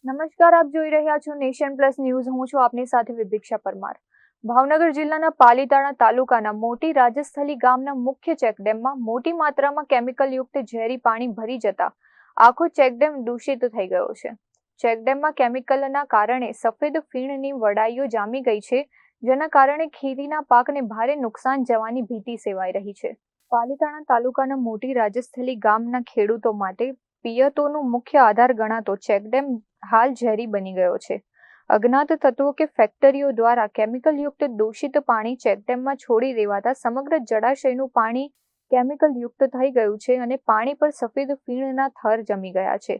નમસ્કાર, આપ જોઈ રહ્યા છો નેશન પ્લસ ન્યૂઝ. હું છું આપની સાથે વિભિક્ષા પરમાર. ભાવનગર જિલ્લાના પાલીતાણા તાલુકાના મોટી રાજસ્થલી ગામના મુખ્ય ચેકડેમમાં મોટી માત્રામાં કેમિકલયુક્ત ઝેરી પાણી ભરી જતા આખો ચેકડેમ દૂષિત થઈ ગયો છે. ચેકડેમમાં કેમિકલના કારણે સફેદ ફીણની વડાઈઓ જામી ગઈ છે, જેના કારણે ખેતીના પાકને ભારે નુકસાન જવાની ભીતિ સેવાઈ રહી છે. પાલીતાણા તાલુકાના મોટી રાજસ્થલી ગામના ખેડૂતો માટે પિયતોનું મુખ્ય આધાર ગણાતો ચેકડેમ હાલ ઝેરી બની ગયો છે. અજ્ઞાત તત્વો કે ફેક્ટરીઓ દ્વારા કેમિકલયુક્ત દૂષિત પાણી ચેકડેમમાં છોડી દેવાતા સમગ્ર જળાશયનું પાણી કેમિકલયુક્ત થઈ ગયું છે અને પાણી પર સફેદ ફીણના થર જમી ગયા છે.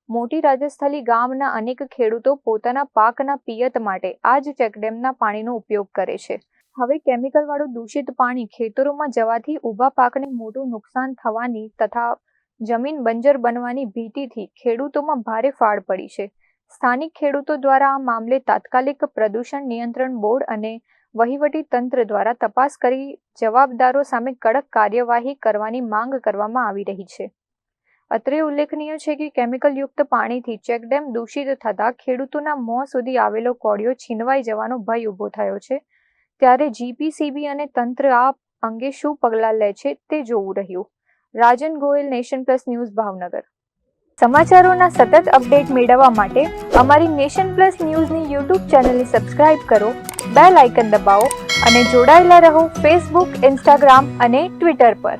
મોટી રાજસ્થલી ગામના અનેક ખેડૂતો પોતાના પાકના પિયત માટે આ જ ચેકડેમના પાણીનો ઉપયોગ કરે છે. હવે કેમિકલવાળું દૂષિત પાણી ખેતરોમાં જવાથી ઊભા પાકને મોટું નુકસાન થવાની તથા જમીન બંજર બનવાની ભીતિથી ખેડૂતોમાં ભારે ફાળ પડી છે. સ્થાનિક ખેડૂતો દ્વારા આ મામલે તાત્કાલિક પ્રદૂષણ નિયંત્રણ બોર્ડ અને વહીવટી તંત્ર દ્વારા તપાસ કરી જવાબદારો સામે કડક કાર્યવાહી કરવાની માંગ કરવામાં આવી રહી છે. અત્રે ઉલ્લેખનીય છે કે કેમિકલયુક્ત પાણીથી ચેકડેમ દૂષિત થતા ખેડૂતોના મોં સુધી આવેલો કોળિયો છીનવાઈ જવાનો ભય ઊભો થયો છે. ત્યારે જીપીસીબી અને તંત્ર આ અંગે શું પગલાં લે છે તે જોવું રહ્યું. Rajan Goyal, nation plus news, Bhavnagar. સમાચારોના સતત અપડેટ મેળવવા માટે અમારી નેશન પ્લસ ન્યૂઝની યુટ્યુબ ચેનલને સબસ્ક્રાઇબ કરો, બેલ આઇકન દબાવો અને જોડાયેલા રહો ફેસબુક, ઇન્સ્ટાગ્રામ અને ટ્વિટર પર.